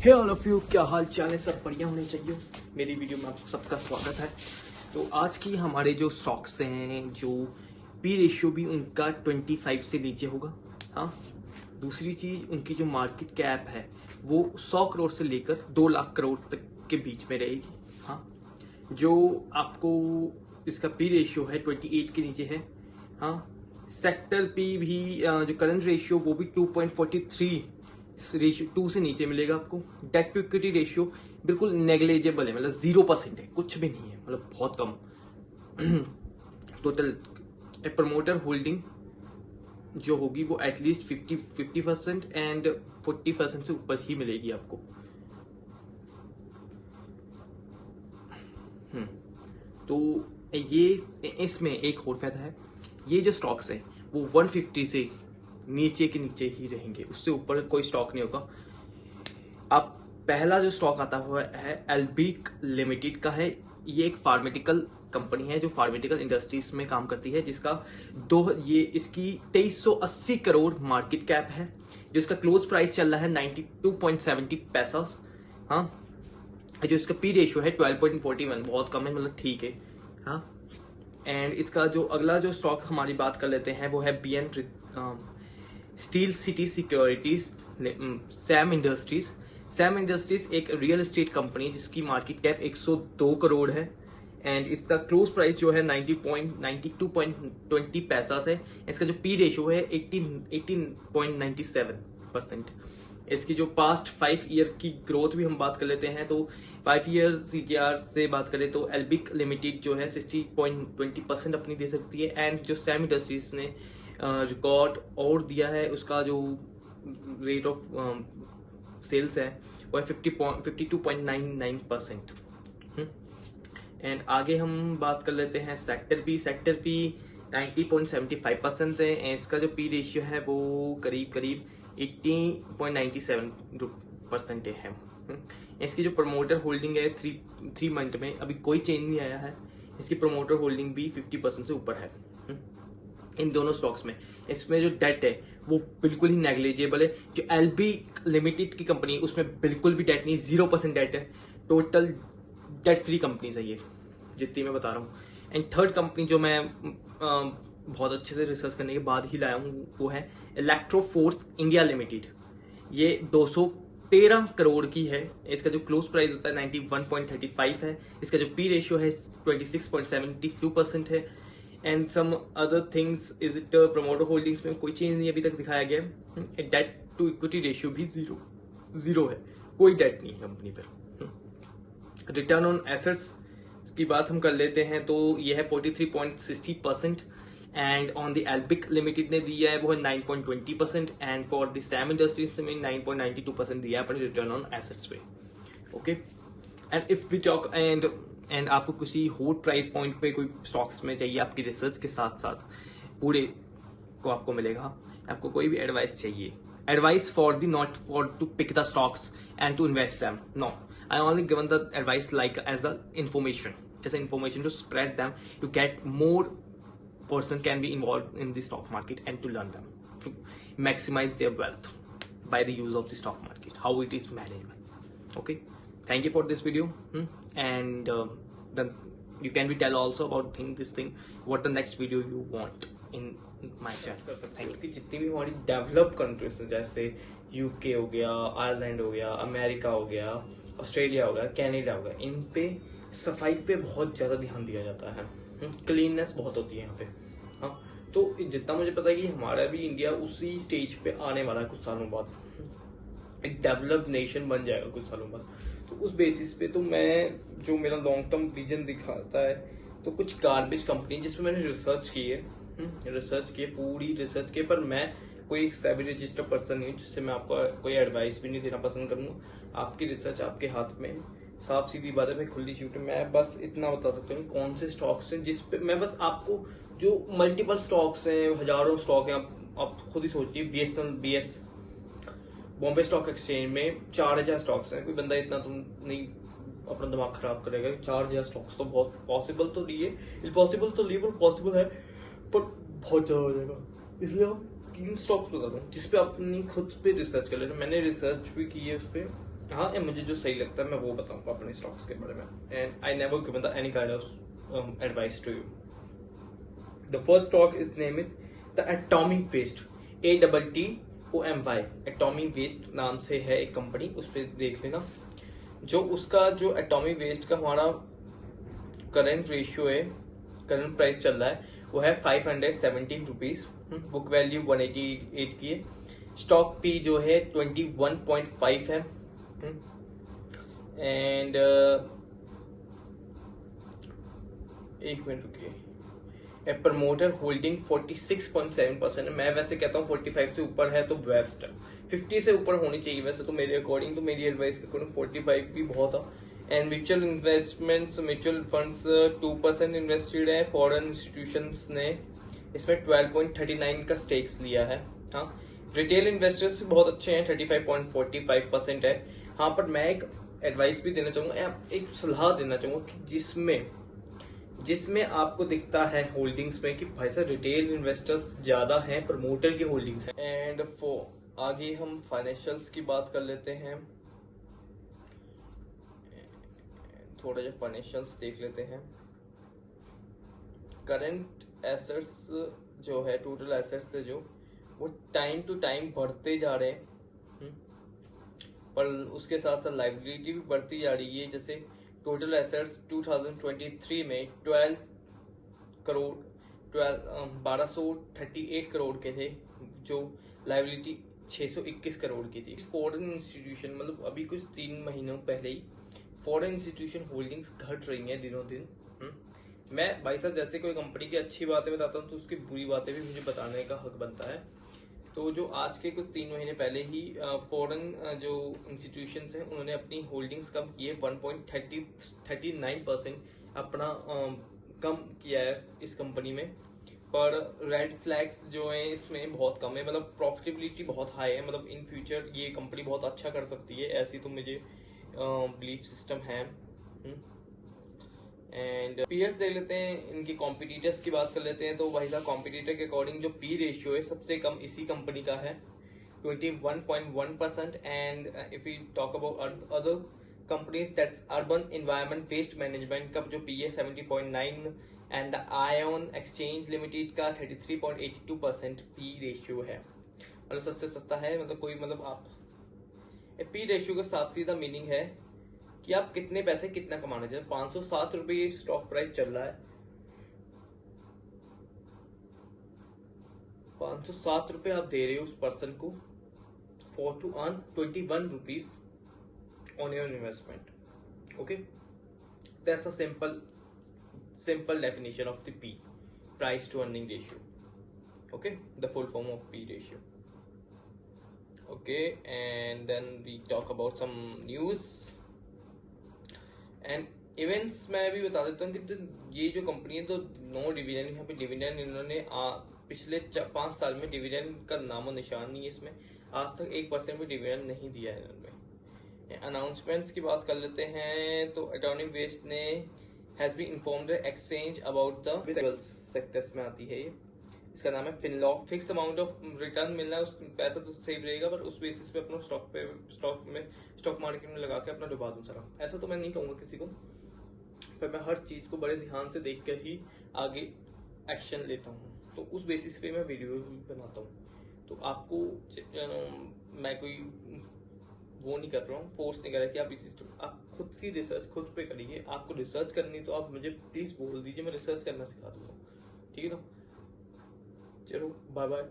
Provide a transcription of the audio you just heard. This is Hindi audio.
हे ऑल ऑफ यू, क्या हाल चाल है? सब बढ़िया होने चाहिए। मेरी वीडियो में आपको सबका स्वागत है। तो आज की हमारे जो स्टॉक्स हैं, जो पी रेशियो भी उनका 25 से नीचे होगा। हाँ, दूसरी चीज, उनकी जो मार्केट कैप है वो 100 करोड़ से लेकर 2 लाख करोड़ तक के बीच में रहेगी। हाँ, जो आपको इसका पी रेशियो है 28 के नीचे है। हाँ, सेक्टर पी भी जो करंट रेशियो वो भी 2.43 रेशियो 2 से नीचे मिलेगा आपको। डेट टू इक्विटी रेशियो बिल्कुल नेग्लेजेबल है, मतलब 0% है, कुछ भी नहीं है, मतलब बहुत कम। टोटल प्रमोटर होल्डिंग जो होगी वो एटलीस्ट 50% एंड 40% से ऊपर ही मिलेगी आपको। तो ये इसमें एक और फायदा है, ये जो स्टॉक्स है वो 150 से नीचे के नीचे ही रहेंगे, उससे ऊपर कोई स्टॉक नहीं होगा। अब पहला जो स्टॉक आता हुआ है एल्बिक लिमिटेड का है। ये एक फार्मेटिकल कंपनी है जो फार्मेटिकल इंडस्ट्रीज में काम करती है, जिसका ये इसकी 2380 करोड़ मार्केट कैप है, जो इसका क्लोज प्राइस चल रहा है 92.70 पैसा। हाँ, जो इसका पी रेशियो है 12.41, बहुत कम है, मतलब ठीक है। हाँ, एंड इसका जो अगला जो स्टॉक हमारी बात कर लेते हैं वो है BN steel city securities Sam industries. Sam industries एक रियल एस्टेट कंपनी जिसकी मार्केट कैप 102 करोड़ है एंड इसका क्लोज प्राइस जो है 92.20 पैसा है। इसका जो पी रेशियो है 18.97%। इसकी जो पास्ट 5 ईयर की ग्रोथ भी हम बात कर लेते हैं, तो 5 ईयर सीजीआर से बात करें तो एल्बिक लिमिटेड जो है 60.20% अपनी दे सकती है एंड जो सैम इंडस्ट्रीज ने रिकॉर्ड और दिया है, उसका जो रेट ऑफ सेल्स है वो है 52.99%। एंड आगे हम बात कर लेते हैं सेक्टर पी 90.75% है। इसका जो पी रेशियो है वो करीब 80.97% है। इसकी जो प्रमोटर होल्डिंग है 3 मंथ में अभी कोई चेंज नहीं आया है, इसकी प्रमोटर होल्डिंग भी 50% से ऊपर है इन दोनों स्टॉक्स में। इसमें जो डेट है वो बिल्कुल ही नेग्लिजिबल है। जो एलबी लिमिटेड की कंपनी उसमें बिल्कुल भी डेट नहीं, 0% डेट है। टोटल डेट फ्री कंपनीज है ये, जितनी मैं बता रहा हूँ। एंड थर्ड कंपनी जो मैं बहुत अच्छे से रिसर्च करने के बाद ही लाया हूँ वो है इलेक्ट्रोफोर्स इंडिया लिमिटेड। ये 213 करोड़ की है। इसका जो क्लोज प्राइस होता है 91.35 है। इसका जो पी रेशियो है 26.72% है। And some other things is it promoter holdings में कोई चेंज नहीं अभी तक दिखाया गया। डेट टू इक्विटी रेशियो भी जीरो है, कोई डेट नहीं है कंपनी पर। रिटर्न ऑन एसेट्स की बात हम कर लेते हैं तो यह है 43.60% एंड ऑन द एल्बिक लिमिटेड ने दिया है वो है 9.20% and for the Sam industries में 9.92% दिया है अपने रिटर्न ऑन एसेट्स पे। Okay, and if we talk and आपको किसी होट प्राइस पॉइंट पे कोई स्टॉक्स में चाहिए, आपकी रिसर्च के साथ साथ पूरे को आपको मिलेगा। आपको कोई भी एडवाइस चाहिए, advice for the not for to pick the stocks and to invest them, no, I only given the advice like as an information to spread them, to get more person can be involved in the stock market and to learn them, to maximize their wealth by the use of the stock market, how it is management. Okay, thank you for this video. And then you can be tell also about this thing what the next video you want in my channel. Thank you. कि जितनी भी हमारी डेवलप कंट्रीज जैसे यूके हो गया, आयरलैंड हो गया, अमेरिका हो गया, ऑस्ट्रेलिया हो गया, कनाडा हो गया, इन पे सफाई पे बहुत ज़्यादा ध्यान दिया जाता है। क्लीननेस बहुत होती है यहाँ पे। हाँ, तो जितना मुझे पता है कि हमारा भी इंडिया उसी स्टेज पे आने वाला है कुछ सालों बाद, एक डेवलप्ड नेशन बन जाएगा कुछ सालों बाद। तो उस बेसिस पे तो मैं जो मेरा लॉन्ग टर्म विजन दिखाता है, तो कुछ गार्बेज कंपनी जिसमें मैंने रिसर्च की है, पूरी रिसर्च की, पर मैं कोई सेबी रजिस्टर्ड पर्सन नहीं हूँ जिससे मैं आपको कोई एडवाइस भी नहीं देना पसंद करूंगा। आपकी रिसर्च आपके हाथ में, साफ सीधी बात है, मैं खुली शूट है। मैं बस इतना बता सकता हूँ कौन से स्टॉक्स हैं जिसपे मैं बस आपको, जो मल्टीपल स्टॉक्स हैं, हजारों स्टॉक हैं, आप खुद ही सोचिए। BS बॉम्बे स्टॉक एक्सचेंज में 4000 स्टॉक्स हैं। कोई बंदा इतना तुम नहीं अपना दिमाग खराब करेगा। 4000 स्टॉक्स तो बहुत पॉसिबल तो नहीं है, इम्पॉसिबल तो नहीं, पर पॉसिबल है, पर बहुत ज्यादा हो जाएगा। इसलिए आप 3 स्टॉक्स बता दूं जिसपे अपनी खुद पे रिसर्च कर लेना। मैंने रिसर्च भी की है उस पर, हाँ, मुझे जो सही लगता है मैं वो बताऊंगा अपने स्टॉक्स के बारे में, and I never given the any kind of advice to you. The first stock is name is the atomic waste, ATTOMY, atomic waste नाम से है एक कंपनी, उस पर देख लेना। जो उसका जो एटॉमिक वेस्ट का हमारा करंट रेशियो है, करंट प्राइस चल रहा है वो है 517 रुपीज, बुक वैल्यू 188 की है, स्टॉक पी जो है 21.5 है, एंड एक मिनट रुकिए, प्रमोटर होल्डिंग 46.7% है। मैं वैसे कहता हूँ 45 से ऊपर है तो बेस्ट है, 50 से ऊपर होनी चाहिए वैसे तो मेरे अकॉर्डिंग, तो मेरी एडवाइस के अकॉर्डिंग 45 भी बहुत है। And mutual investments, mutual funds 2% invested है, फॉरेन इंस्टीट्यूशंस ने इसमें 12.39 का स्टेक्स लिया है। हाँ, रिटेल इन्वेस्टर्स भी बहुत अच्छे हैं, 35.45% है। हाँ, पर मैं एक एडवाइस भी देना चाहूंगा, एक सलाह देना चाहूंगा कि जिसमें आपको दिखता है होल्डिंग्स में कि भाई साहब रिटेल इन्वेस्टर्स ज्यादा हैं, प्रमोटर की होल्डिंग्स हैं। एंड आगे हम फाइनेंशियल्स की बात कर लेते हैं, थोड़ा जो फाइनेंशियल्स देख लेते हैं। करंट एसेट्स जो है, टोटल एसेट्स से जो वो टाइम टू टाइम बढ़ते जा रहे हैं, पर उसके साथ साथ लाइबिलिटी भी बढ़ती जा रही है। जैसे टोटल एसेट्स 2023 में 1238 करोड़ के थे, जो लाइबिलिटी 621 करोड़ की थी। फॉरेन इंस्टीट्यूशन मतलब अभी कुछ 3 महीनों पहले ही फॉरेन इंस्टीट्यूशन होल्डिंग्स घट रही हैं दिनों दिन। मैं भाई साहब जैसे कोई कंपनी की अच्छी बातें बताता हूँ तो उसकी बुरी बातें भी मुझे बताने का हक बनता है। तो जो आज के कुछ 3 महीने पहले ही फॉरेन जो इंस्टीट्यूशंस हैं उन्होंने अपनी होल्डिंग्स कम की है, 1.39% अपना कम किया है इस कंपनी में। पर रेड फ्लैग्स जो है इसमें बहुत कम है, मतलब प्रॉफिटेबिलिटी बहुत हाई है, मतलब इन फ्यूचर ये कंपनी बहुत अच्छा कर सकती है, ऐसी तो मुझे बिलीफ सिस्टम है। एंड पीयर्स देख लेते हैं, इनकी कॉम्पिटिटर्स की बात कर लेते हैं। तो भाई साहब कॉम्पिटिटर के अकॉर्डिंग जो पी रेशियो है सबसे कम इसी कंपनी का है, 21.1%। And if you talk about other companies that's urban environment waste management का जो पी है 70.9, and the ion exchange limited का 33.82% पी रेशियो है, मतलब सस्ते सस्ता है। मतलब कोई मतलब आप पी रेशियो का साफ सीधा मीनिंग है कि आप कितने पैसे कितना कमाना चाहते हैं। 507 रुपये स्टॉक प्राइस चल रहा है, 507 रुपये आप दे रहे हो उस पर्सन को for to earn 21 rupees on your investment. Okay, that's a simple definition of the P, price to earning ratio. Okay, the full form of P ratio. Okay, and then we talk about some news and events. मैं भी बता देता हूँ कि तो ये जो कंपनी है तो नो डिविडेंड, यहाँ पे डिविडेंड इन्होंने पिछले 5 साल में डिविडेंड का नामो निशान नहीं है इसमें, आज तक 1% भी डिविडेंड नहीं दिया है इन्होंने। अनाउंसमेंट्स की बात कर लेते हैं तो एटॉमिक वेस्ट ने has been informed exchange about the sectors में आती है ये, इसका नाम है Finlock. Fix amount of return मिलना है, पैसा तो सेव रहेगा, पर उस बेसिस पे अपना स्टॉक मार्केट में लगा के अपना डुबा दूं सारा। ऐसा तो मैं नहीं कहूंगा किसी को, पर मैं हर चीज को बड़े ध्यान से देख कर ही आगे एक्शन लेता हूँ, तो उस बेसिस पे मैं वीडियो बनाता हूँ। तो आपको मैं कोई वो नहीं कर रहा हूँ, फोर्स नहीं कर रहा कि आप इसी आप खुद की रिसर्च खुद पे करिए। आपको रिसर्च करनी तो आप मुझे प्लीज बोल दीजिए, मैं रिसर्च करना सिखा दूंगा, ठीक है ना। चलो बाय बाय।